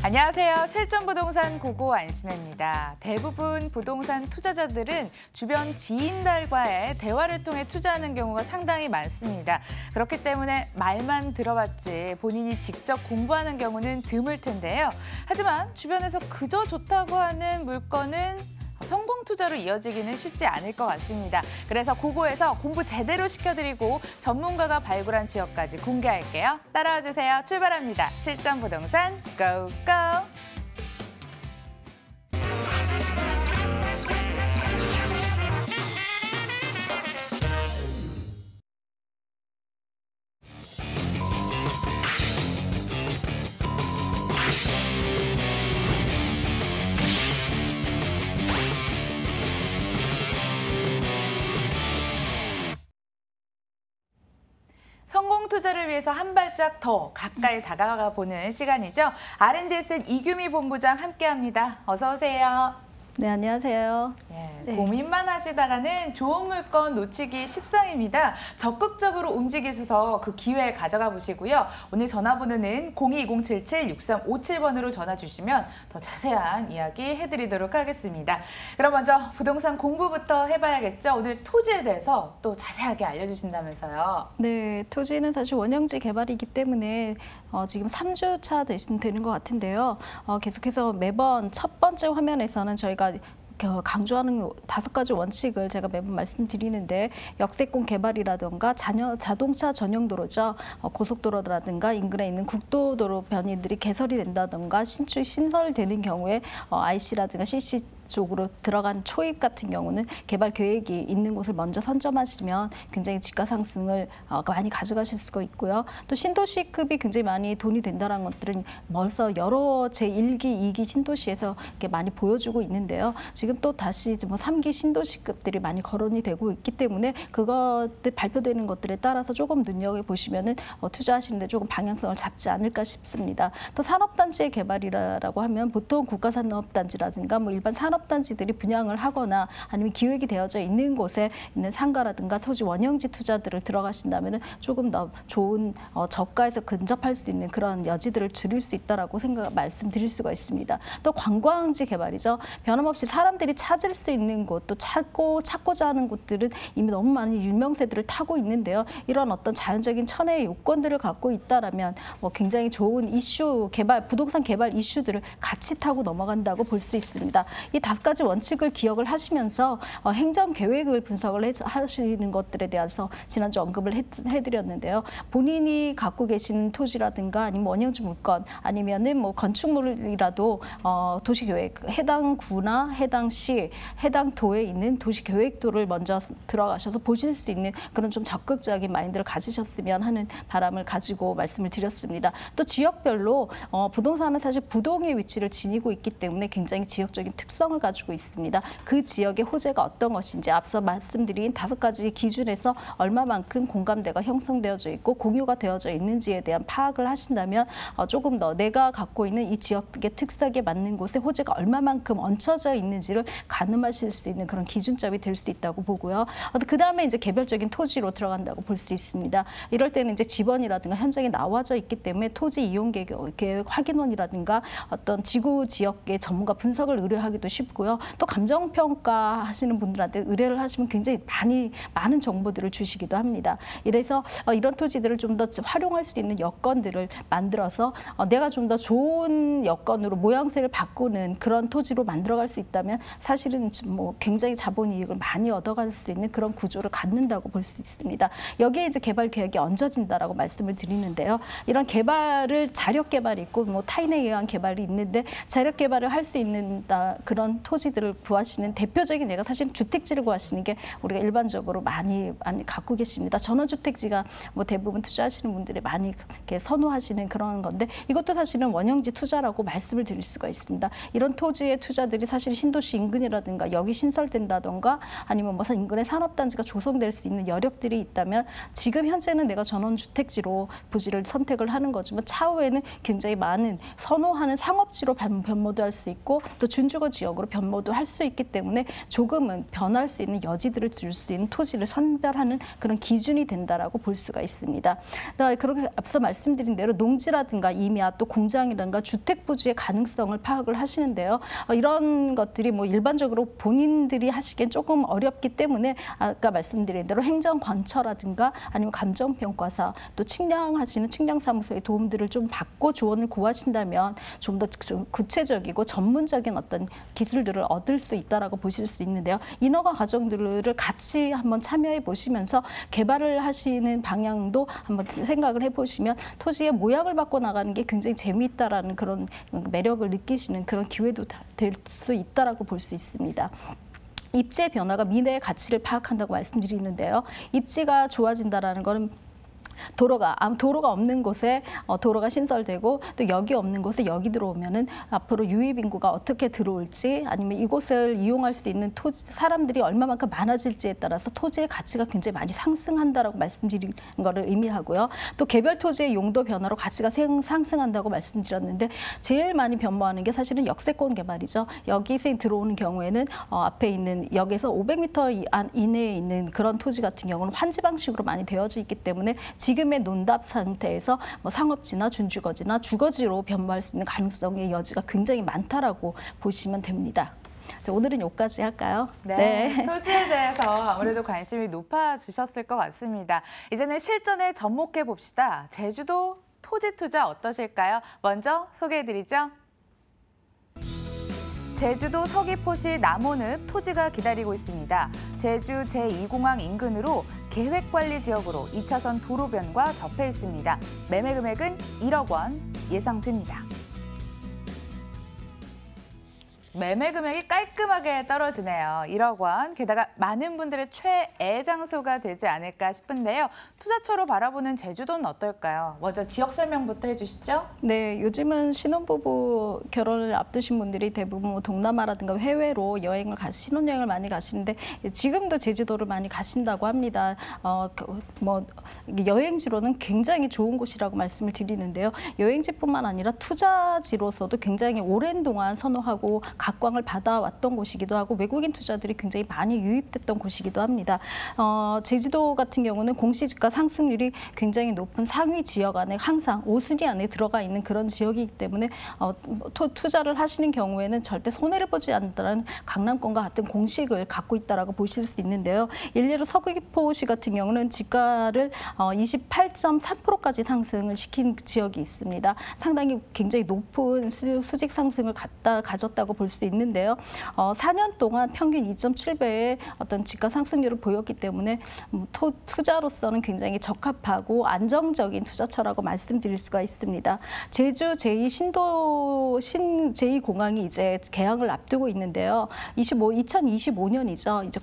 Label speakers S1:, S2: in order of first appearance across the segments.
S1: 안녕하세요. 실전부동산 고고 안신혜입니다. 대부분 부동산 투자자들은 주변 지인들과의 대화를 통해 투자하는 경우가 상당히 많습니다. 그렇기 때문에 말만 들어봤지 본인이 직접 공부하는 경우는 드물 텐데요. 하지만 주변에서 그저 좋다고 하는 물건은 성공 투자로 이어지기는 쉽지 않을 것 같습니다. 그래서 고고에서 공부 제대로 시켜드리고 전문가가 발굴한 지역까지 공개할게요. 따라와 주세요. 출발합니다. 실전부동산 고고! 성공 투자를 위해서 한 발짝 더 가까이 다가가 보는 시간이죠. R&S의 이규미 본부장 함께합니다. 어서 오세요.
S2: 네, 안녕하세요.
S1: 네. 고민만 하시다가는 좋은 물건 놓치기 십상입니다. 적극적으로 움직이셔서 그 기회 가져가 보시고요. 오늘 전화번호는 022077-6357번으로 전화 주시면 더 자세한 이야기 해드리도록 하겠습니다. 그럼 먼저 부동산 공부부터 해봐야겠죠. 오늘 토지에 대해서 또 자세하게 알려주신다면서요.
S2: 네, 토지는 사실 원형지 개발이기 때문에 지금 3주차 되는 것 같은데요. 계속해서 매번 첫 번째 화면에서는 저희가 강조하는 5가지 원칙을 제가 매번 말씀드리는데, 역세권 개발이라든가 자동차 전용 도로죠. 고속도로라든가 인근에 있는 국도도로 변이들이 개설이 된다든가 신설되는 경우에 IC라든가 CC 쪽으로 들어간 초입 같은 경우는 개발 계획이 있는 곳을 먼저 선점하시면 굉장히 지가 상승을 많이 가져가실 수가 있고요. 또 신도시급이 굉장히 많이 돈이 된다는 것들은 벌써 여러 제1기, 2기 신도시에서 이렇게 많이 보여주고 있는데요. 지금 또 다시 뭐 3기 신도시급들이 많이 거론이 되고 있기 때문에 그것들 발표되는 것들에 따라서 조금 눈여겨보시면은 투자하시는데 조금 방향성을 잡지 않을까 싶습니다. 또 산업단지의 개발이라고 하면 보통 국가산업단지라든가 뭐 일반 산업단지들이 분양을 하거나 아니면 기획이 되어져 있는 곳에 있는 상가라든가 토지 원형지 투자들을 들어가신다면 조금 더 좋은 저가에서 근접할 수 있는 그런 여지들을 줄일 수 있다라고 말씀드릴 수가 있습니다. 또 관광지 개발이죠. 변함없이 사람들이 찾을 수 있는 곳, 또 찾고자 하는 곳들은 이미 너무 많은 유명세들을 타고 있는데요. 이런 어떤 자연적인 천혜의 요건들을 갖고 있다라면 굉장히 좋은 이슈 부동산 개발 이슈들을 같이 타고 넘어간다고 볼 수 있습니다. 이 5가지 원칙을 기억을 하시면서 행정 계획을 분석을 하시는 것들에 대해서 지난주 언급을 해드렸는데요. 본인이 갖고 계신 토지라든가 아니면 원형지 물건 아니면은 뭐 건축물이라도 도시계획 해당 구나 해당 시, 해당 도에 있는 도시계획도를 먼저 들어가셔서 보실 수 있는 그런 좀 적극적인 마인드를 가지셨으면 하는 바람을 가지고 말씀을 드렸습니다. 또 지역별로 부동산은 사실 부동의 위치를 지니고 있기 때문에 굉장히 지역적인 특성을 가지고 있습니다. 그 지역의 호재가 어떤 것인지 앞서 말씀드린 5가지 기준에서 얼마만큼 공감대가 형성되어져 있고 공유가 되어져 있는지에 대한 파악을 하신다면 조금 더 내가 갖고 있는 이 지역의 특색에 맞는 곳에 호재가 얼마만큼 얹혀져 있는지를 가늠하실 수 있는 그런 기준점이 될 수 있다고 보고요. 그 다음에 이제 개별적인 토지로 들어간다고 볼 수 있습니다. 이럴 때는 이제 지번이라든가 현장에 나와져 있기 때문에 토지 이용 계획 확인원이라든가 어떤 지구 지역의 전문가 분석을 의뢰하기도 쉽고요. 또 감정평가 하시는 분들한테 의뢰를 하시면 굉장히 많은 정보들을 주시기도 합니다. 이래서 이런 토지들을 좀 더 활용할 수 있는 여건들을 만들어서 내가 좀 더 좋은 여건으로 모양새를 바꾸는 그런 토지로 만들어갈 수 있다면 사실은 뭐 굉장히 자본이익을 많이 얻어갈 수 있는 그런 구조를 갖는다고 볼 수 있습니다. 여기에 이제 개발 계획이 얹어진다라고 말씀을 드리는데요. 이런 개발을 자력 개발이 있고 뭐 타인에 의한 개발이 있는데 자력 개발을 할 수 있는 그런 토지들을 구하시는 대표적인 예가 사실 주택지를 구하시는 게 우리가 일반적으로 많이 갖고 계십니다. 전원주택지가 뭐 대부분 투자하시는 분들이 많이 이렇게 선호하시는 그런 건데 이것도 사실은 원형지 투자라고 말씀을 드릴 수가 있습니다. 이런 토지의 투자들이 사실 신도시 인근이라든가 여기 신설된다던가 아니면 뭐 인근에 산업단지가 조성될 수 있는 여력들이 있다면 지금 현재는 내가 전원주택지로 부지를 선택을 하는 거지만 차후에는 굉장히 많은 선호하는 상업지로 변모도 할 수 있고 또 준주거 지역으로 지역으로 변모도 할 수 있기 때문에 조금은 변할 수 있는 여지들을 줄 수 있는 토지를 선별하는 그런 기준이 된다라고 볼 수가 있습니다. 그렇게 앞서 말씀드린 대로 농지라든가 임야 또 공장이라든가 주택 부지의 가능성을 파악을 하시는데요. 이런 것들이 뭐 일반적으로 본인들이 하시기엔 조금 어렵기 때문에 아까 말씀드린 대로 행정관처라든가 아니면 감정평가사 또 측량하시는 측량사무소의 도움들을 좀 받고 조언을 구하신다면 좀 더 구체적이고 전문적인 어떤 기술들을 얻을 수 있다라고 보실 수 있는데요. 인허가 과정들을 같이 한번 참여해 보시면서 개발을 하시는 방향도 한번 생각을 해보시면 토지의 모양을 바꿔 나가는 게 굉장히 재미있다라는 그런 매력을 느끼시는 그런 기회도 될 수 있다라고 볼 수 있습니다. 입지의 변화가 미래의 가치를 파악한다고 말씀드리는데요. 입지가 좋아진다라는 것은 도로가 없는 곳에 도로가 신설되고 또 역이 없는 곳에 역이 들어오면은 앞으로 유입 인구가 어떻게 들어올지 아니면 이곳을 이용할 수 있는 사람들이 얼마만큼 많아질지에 따라서 토지의 가치가 굉장히 많이 상승한다라고 말씀드린 거를 의미하고요. 또 개별 토지의 용도 변화로 가치가 상승한다고 말씀드렸는데 제일 많이 변모하는 게 사실은 역세권 개발이죠. 여기서 들어오는 경우에는 앞에 있는 역에서 500m 이내에 있는 그런 토지 같은 경우는 환지 방식으로 많이 되어져 있기 때문에 지금의 논답 상태에서 뭐 상업지나 준주거지나 주거지로 변모할 수 있는 가능성의 여지가 굉장히 많다라고 보시면 됩니다. 자, 오늘은 여기까지 할까요?
S1: 네. 토지에 대해서 아무래도 관심이 높아지셨을 것 같습니다. 이제는 실전에 접목해 봅시다. 제주도 토지 투자 어떠실까요? 먼저 소개해드리죠. 제주도 서귀포시 남원읍 토지가 기다리고 있습니다. 제주 제2공항 인근으로 계획관리지역으로 2차선 도로변과 접해 있습니다. 매매 금액은 1억 원 예상됩니다. 매매 금액이 깔끔하게 떨어지네요. 1억 원. 게다가 많은 분들의 최애 장소가 되지 않을까 싶은데요. 투자처로 바라보는 제주도는 어떨까요? 먼저 지역 설명부터 해주시죠.
S2: 네, 요즘은 신혼부부 결혼을 앞두신 분들이 대부분 뭐 동남아라든가 해외로 신혼여행을 많이 가시는데 지금도 제주도를 많이 가신다고 합니다. 여행지로는 굉장히 좋은 곳이라고 말씀을 드리는데요. 여행지뿐만 아니라 투자지로서도 굉장히 오랜 동안 선호하고 각광을 받아왔던 곳이기도 하고 외국인 투자들이 굉장히 많이 유입됐던 곳이기도 합니다. 제주도 같은 경우는 공시지가 상승률이 굉장히 높은 상위 지역 안에 항상 5순위 안에 들어가 있는 그런 지역이기 때문에 투자를 하시는 경우에는 절대 손해를 보지 않는다는 강남권과 같은 공식을 갖고 있다라고 보실 수 있는데요. 일례로 서귀포시 같은 경우는 지가를 28.3%까지 상승을 시킨 지역이 있습니다. 상당히 굉장히 높은 수직 상승을 가졌다고 볼 수 있는데요. 4년 동안 평균 2.7배의 어떤 지가 상승률을 보였기 때문에 투자로서는 굉장히 적합하고 안정적인 투자처라고 말씀드릴 수가 있습니다. 제주 제2공항이 이제 개항을 앞두고 있는데요. 2025년이죠. 이제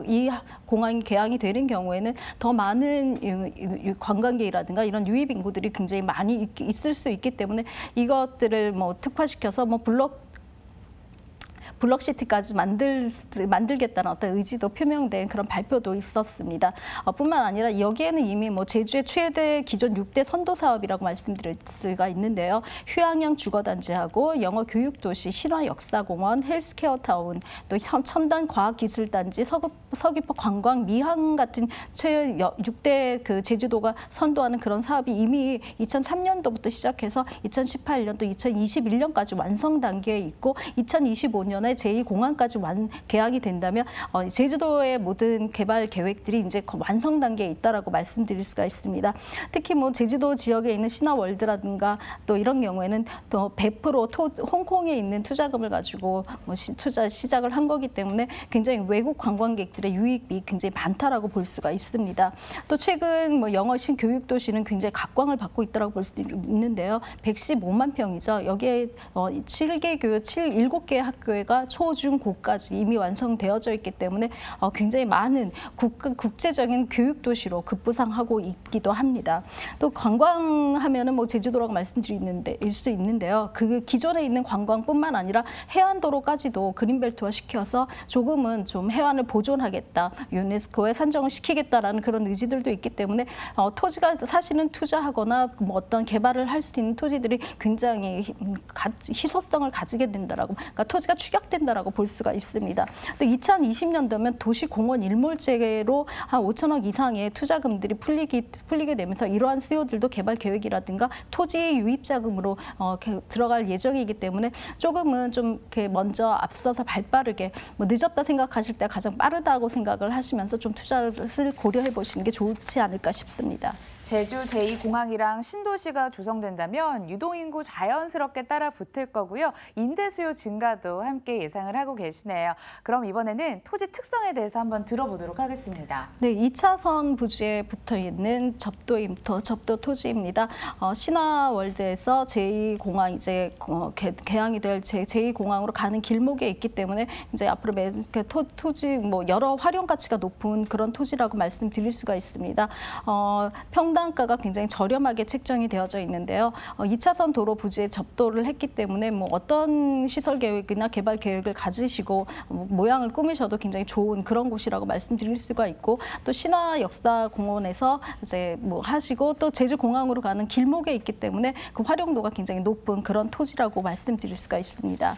S2: 이 공항이 개항이 되는 경우에는 더 많은 관광객이라든가 이런 유입 인구들이 굉장히 많이 있을 수 있기 때문에 이것들을 특화시켜서 블럭시티까지 만들겠다는 어떤 의지도 표명된 그런 발표도 있었습니다. 뿐만 아니라 여기에는 이미 제주의 최대 기존 6대 선도 사업이라고 말씀드릴 수가 있는데요. 휴양형 주거단지하고 영어 교육도시, 신화역사공원, 헬스케어타운, 또 첨단 과학기술단지, 서귀포 관광 미항 같은 최 6대 제주도가 선도하는 그런 사업이 이미 2003년도부터 시작해서 2018년 또 2021년까지 완성 단계에 있고 2025년에 제2공항까지 개항이 된다면 제주도의 모든 개발 계획들이 이제 완성 단계에 있다라고 말씀드릴 수가 있습니다. 특히 제주도 지역에 있는 신화월드라든가 또 이런 경우에는 또 100% 홍콩에 있는 투자금을 가지고 투자 시작을 한 거기 때문에 굉장히 외국 관광객들의 유익이 굉장히 많다라고 볼 수가 있습니다. 또 최근 영어신 교육도시는 굉장히 각광을 받고 있다라고 볼 수 있는데요. 115만 평이죠. 여기에 7개 학교가 인프라가 초, 중, 고까지 이미 완성되어져 있기 때문에 굉장히 많은 국제적인 교육 도시로 급부상하고 있기도 합니다. 또 관광하면은 뭐 제주도라고 말씀드릴 수 있는데요. 그 기존에 있는 관광뿐만 아니라 해안도로까지도 그린벨트화 시켜서 조금은 좀 해안을 보존하겠다, 유네스코에 산정을 시키겠다라는 그런 의지들도 있기 때문에 토지가 사실은 투자하거나 뭐 어떤 개발을 할 수 있는 토지들이 굉장히 희소성을 가지게 된다라고, 그러니까 토지가 축약된다라고 볼 수가 있습니다. 또 2020년도면 도시공원 일몰제로 한 5천억 이상의 투자금들이 풀리게 되면서 이러한 수요들도 개발 계획이라든가 토지 유입 자금으로 들어갈 예정이기 때문에 조금은 좀 이렇게 먼저 앞서서 발빠르게, 뭐 늦었다 생각하실 때 가장 빠르다고 생각을 하시면서 좀 투자를 고려해 보시는 게 좋지 않을까 싶습니다.
S1: 제주 제2공항이랑 신도시가 조성된다면 유동인구 자연스럽게 따라 붙을 거고요. 임대 수요 증가도 함께 예상을 하고 계시네요. 그럼 이번에는 토지 특성에 대해서 한번 들어보도록 하겠습니다.
S2: 네, 2차선 부지에 붙어 있는 접도 토지입니다. 신화월드에서 제2공항 이제 개항이 될 제2공항으로 가는 길목에 있기 때문에 이제 앞으로 토지 뭐 여러 활용 가치가 높은 그런 토지라고 말씀드릴 수가 있습니다. 평당가가 굉장히 저렴하게 책정이 되어져 있는데요. 2차선 도로 부지에 접도를 했기 때문에 뭐 어떤 시설 계획이나 개발 계획을 가지시고 모양을 꾸미셔도 굉장히 좋은 그런 곳이라고 말씀드릴 수가 있고, 또 신화역사공원에서 이제 뭐 하시고 또 제주공항으로 가는 길목에 있기 때문에 그 활용도가 굉장히 높은 그런 토지라고 말씀드릴 수가 있습니다.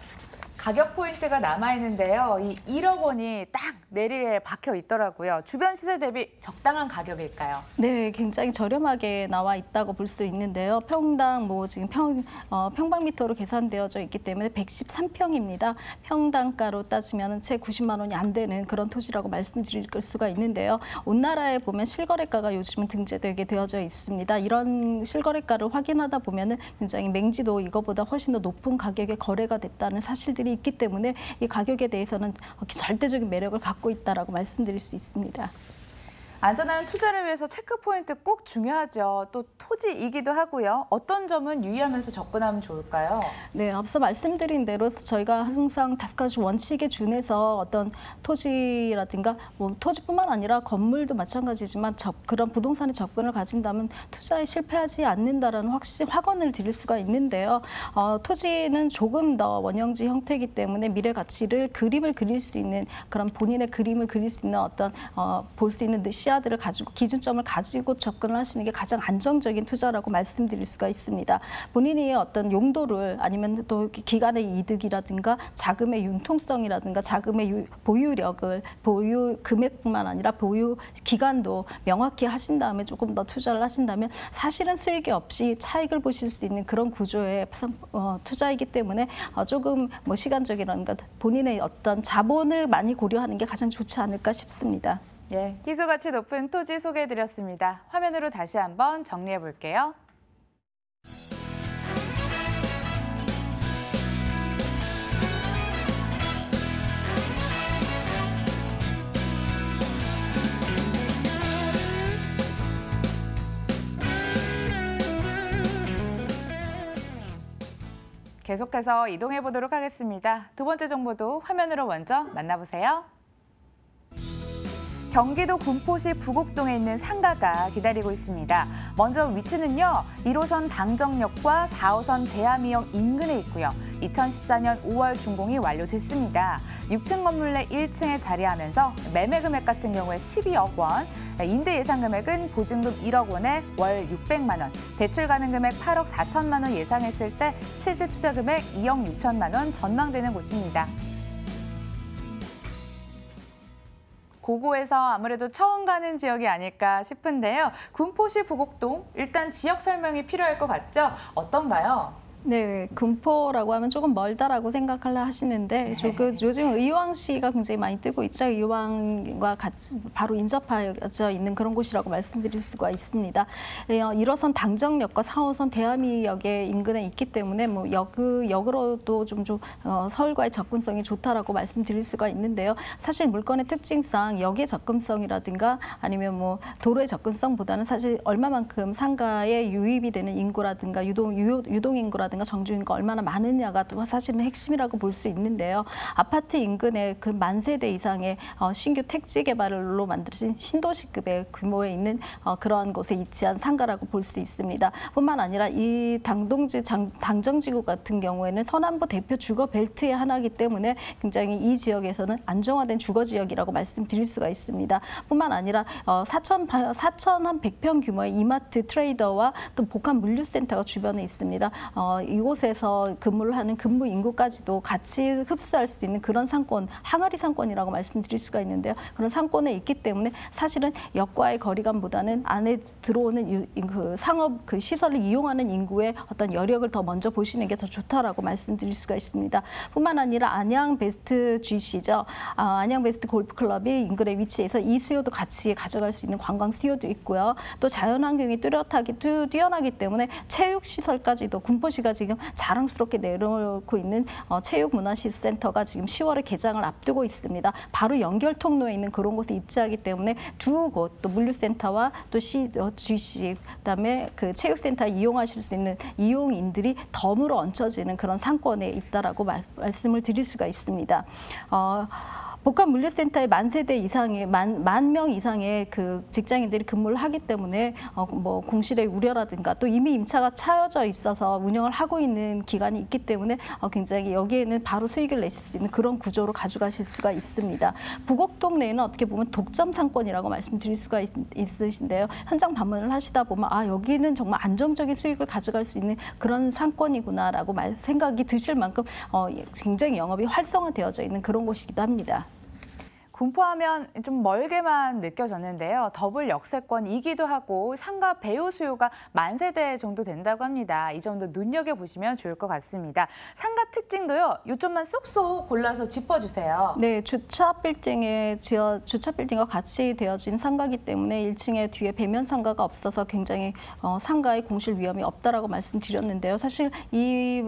S1: 가격 포인트가 남아있는데요. 이 1억 원이 딱 내리에 박혀 있더라고요. 주변 시세 대비 적당한 가격일까요? 네,
S2: 굉장히 저렴하게 나와 있다고 볼 수 있는데요. 평당 뭐 지금 평방미터로 계산되어져 있기 때문에 113평입니다. 평당가로 따지면 채 90만 원이 안 되는 그런 토지라고 말씀드릴 수가 있는데요. 온 나라에 보면 실거래가가 요즘은 등재되게 되어져 있습니다. 이런 실거래가를 확인하다 보면은 굉장히 맹지도 이거보다 훨씬 더 높은 가격에 거래가 됐다는 사실들이 있기 때문에 이 가격에 대해서는 절대적인 매력을 갖고 있다라고 말씀드릴 수 있습니다.
S1: 안전한 투자를 위해서 체크 포인트 꼭 중요하죠. 또 토지이기도 하고요. 어떤 점은 유의하면서 접근하면 좋을까요?
S2: 네, 앞서 말씀드린 대로 저희가 항상 5가지 원칙에 준해서 어떤 토지라든가 뭐 토지뿐만 아니라 건물도 마찬가지지만 그런 부동산에 접근을 가진다면 투자에 실패하지 않는다라는 확언을 드릴 수가 있는데요. 토지는 조금 더 원형지 형태이기 때문에 미래 가치를 그림을 그릴 수 있는 그런 본인의 그림을 그릴 수 있는 어떤 볼 수 있는 시야들을 가지고 기준점을 가지고 접근을 하시는 게 가장 안정적인 투자라고 말씀드릴 수가 있습니다. 본인이 어떤 용도를 아니면 또 기간의 이득이라든가 자금의 융통성이라든가 자금의 보유력을 보유 금액뿐만 아니라 보유 기간도 명확히 하신 다음에 조금 더 투자를 하신다면 사실은 수익이 없이 차익을 보실 수 있는 그런 구조의 투자이기 때문에 조금 뭐 시간적이라든가 본인의 어떤 자본을 많이 고려하는 게 가장 좋지 않을까 싶습니다.
S1: 예, 희소 가치 높은 토지 소개해드렸습니다. 화면으로 다시 한번 정리해 볼게요. 계속해서 이동해 보도록 하겠습니다. 두 번째 정보도 화면으로 먼저 만나보세요. 경기도 군포시 부곡동에 있는 상가가 기다리고 있습니다. 먼저 위치는요, 1호선 당정역과 4호선 대암이역 인근에 있고요. 2014년 5월 준공이 완료됐습니다. 6층 건물 내 1층에 자리하면서 매매 금액 같은 경우에 12억 원, 임대 예상 금액은 보증금 1억 원에 월 600만 원, 대출 가능 금액 8억 4천만 원 예상했을 때 실제 투자 금액 2억 6천만 원 전망되는 곳입니다. 고고에서 아무래도 처음 가는 지역이 아닐까 싶은데요. 군포시 부곡동, 일단 지역 설명이 필요할 것 같죠? 어떤가요?
S2: 네, 군포라고 하면 조금 멀다라고 생각하려 하시는데 요즘 의왕시가 굉장히 많이 뜨고 있죠. 의왕과 같이 바로 인접하여 있는 그런 곳이라고 말씀드릴 수가 있습니다. 1호선 당정역과 4호선 대암이역의 인근에 있기 때문에 뭐 역으로도 좀 서울과의 접근성이 좋다라고 말씀드릴 수가 있는데요. 사실 물건의 특징상 역의 접근성이라든가 아니면 뭐 도로의 접근성보다는 사실 얼마만큼 상가에 유입이 되는 인구라든가 유동 인구라든가 인구라든가 정주 인구가 얼마나 많으냐가 또 사실은 핵심이라고 볼 수 있는데요. 아파트 인근에 그 만 세대 이상의 신규 택지 개발로 만들어진 신도시급의 규모에 있는 그러한 곳에 위치한 상가라고 볼 수 있습니다. 뿐만 아니라 이 당정지구 같은 경우에는 서남부 대표 주거 벨트의 하나이기 때문에 굉장히 이 지역에서는 안정화된 주거 지역이라고 말씀드릴 수가 있습니다. 뿐만 아니라 4,100평 규모의 이마트 트레이더와 또 복합 물류센터가 주변에 있습니다. 이곳에서 근무를 하는 근무 인구까지도 같이 흡수할 수 있는 그런 상권, 항아리 상권이라고 말씀드릴 수가 있는데요. 그런 상권에 있기 때문에 사실은 역과의 거리감보다는 안에 들어오는 그 상업 그 시설을 이용하는 인구의 어떤 여력을 더 먼저 보시는 게 더 좋다라고 말씀드릴 수가 있습니다. 뿐만 아니라 안양 베스트 GC죠. 안양 베스트 골프클럽이 인근에 위치해서 이 수요도 같이 가져갈 수 있는 관광 수요도 있고요. 또 자연환경이 뛰어나기 때문에 체육시설까지도 군포시가 지금 자랑스럽게 내놓고 있는 체육문화시설센터가 지금 10월에 개장을 앞두고 있습니다. 바로 연결 통로에 있는 그런 곳에 입지하기 때문에 두 곳, 또 물류센터와 또 GC, 그다음에 그 체육센터 이용하실 수 있는 이용인들이 덤으로 얹혀지는 그런 상권에 있다라고 말씀을 드릴 수가 있습니다. 복합 물류센터에 만 세대 이상의 만 명 이상의 그 직장인들이 근무를 하기 때문에 뭐 공실의 우려라든가 또 이미 임차가 차여져 있어서 운영을 하고 있는 기관이 있기 때문에 굉장히 여기에는 바로 수익을 내실 수 있는 그런 구조로 가져가실 수가 있습니다. 부곡동 내에는 어떻게 보면 독점 상권이라고 말씀드릴 수가 있으신데요. 현장 방문을 하시다 보면 여기는 정말 안정적인 수익을 가져갈 수 있는 그런 상권이구나라고 생각이 드실 만큼 굉장히 영업이 활성화되어져 있는 그런 곳이기도 합니다.
S1: 군포하면 좀 멀게만 느껴졌는데요. 더블 역세권이기도 하고 상가 배우 수요가 만 세대 정도 된다고 합니다. 이 점도 눈여겨보시면 좋을 것 같습니다. 상가 특징도요. 요점만 쏙쏙 골라서 짚어주세요.
S2: 네, 주차 빌딩과 같이 되어진 상가이기 때문에 1층에 뒤에 배면 상가가 없어서 굉장히 상가의 공실 위험이 없다라고 말씀드렸는데요. 사실 이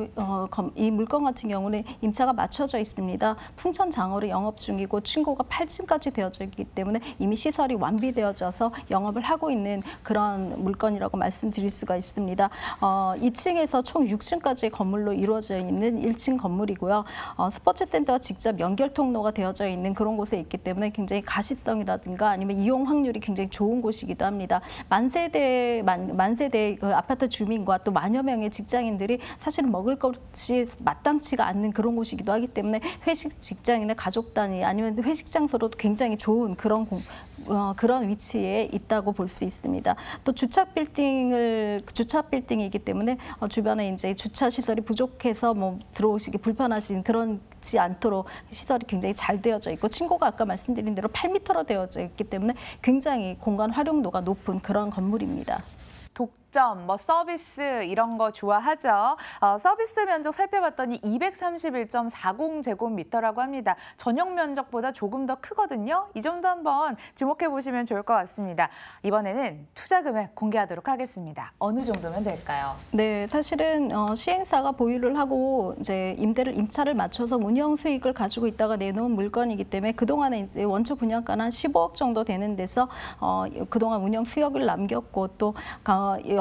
S2: 물건 같은 경우는 임차가 맞춰져 있습니다. 풍천 장어로 영업 중이고 층고가 8층까지 되어져 있기 때문에 이미 시설이 완비되어져서 영업을 하고 있는 그런 물건이라고 말씀드릴 수가 있습니다. 2층에서 총 6층까지의 건물로 이루어져 있는 1층 건물이고요. 스포츠센터와 직접 연결 통로가 되어져 있는 그런 곳에 있기 때문에 굉장히 가시성이라든가 아니면 이용 확률이 굉장히 좋은 곳이기도 합니다. 만 세대 그 아파트 주민과 또 만여 명의 직장인들이 사실은 먹을 것이 마땅치가 않는 그런 곳이기도 하기 때문에 회식 직장이나 가족 단위 아니면 회식 장소로도 굉장히 좋은 그런 위치에 있다고 볼 수 있습니다. 또 주차 빌딩이기 때문에 주변에 이제 주차 시설이 부족해서 들어오시기 불편하신 그렇지 않도록 시설이 굉장히 잘 되어져 있고 층고가 아까 말씀드린 대로 8m로 되어져 있기 때문에 굉장히 공간 활용도가 높은 그런 건물입니다.
S1: 독점, 서비스 이런 거 좋아하죠. 서비스 면적 살펴봤더니 231.40제곱미터라고 합니다. 전용 면적보다 조금 더 크거든요. 이 점도 한번 주목해 보시면 좋을 것 같습니다. 이번에는 투자 금액 공개하도록 하겠습니다. 어느 정도면 될까요?
S2: 네, 사실은 시행사가 보유를 하고 이제 임차를 맞춰서 운영 수익을 가지고 있다가 내놓은 물건이기 때문에 그동안에 이제 원초 분양가는 한 15억 정도 되는 데서 그동안 운영 수익을 남겼고 또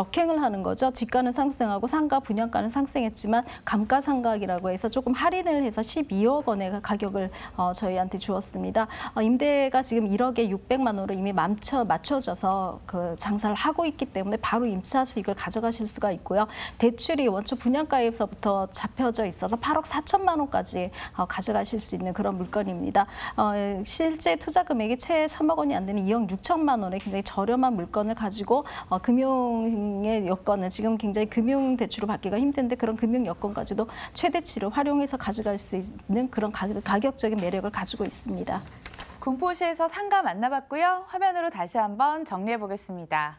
S2: 역행을 하는 거죠. 지가는 상승하고 상가 분양가는 상승했지만 감가상각이라고 해서 조금 할인을 해서 12억 원의 가격을 저희한테 주었습니다. 임대가 지금 1억에 600만 원으로 이미 맞춰져서 그 장사를 하고 있기 때문에 바로 임차 수익을 가져가실 수가 있고요. 대출이 원초 분양가에서부터 잡혀져 있어서 8억 4천만 원까지 가져가실 수 있는 그런 물건입니다. 실제 투자 금액이 채 3억 원이 안 되는 2억 6천만 원의 굉장히 저렴한 물건을 가지고 금융의 여건을 지금 굉장히 금융 대출을 받기가 힘든데 그런 금융 여건까지도 최대치를 활용해서 가져갈 수 있는 그런 가격적인 매력을 가지고 있습니다.
S1: 군포시에서 상가 만나봤고요. 화면으로 다시 한번 정리해 보겠습니다.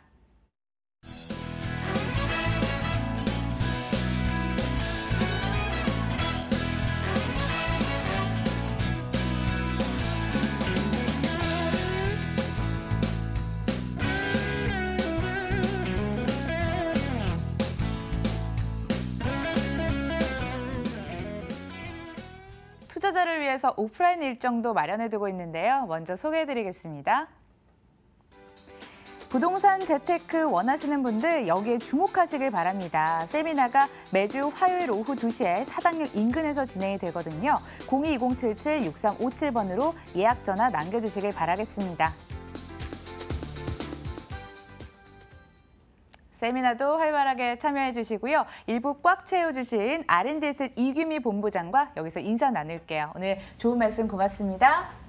S1: 투자자를 위해서 오프라인 일정도 마련해두고 있는데요. 먼저 소개해드리겠습니다. 부동산 재테크 원하시는 분들 여기에 주목하시길 바랍니다. 세미나가 매주 화요일 오후 2시에 사당역 인근에서 진행이 되거든요. 022077-6357번으로 예약 전화 남겨주시길 바라겠습니다. 세미나도 활발하게 참여해 주시고요. 일부 꽉 채워주신 R&D셋 이규미 본부장과 여기서 인사 나눌게요. 오늘 좋은 말씀 고맙습니다.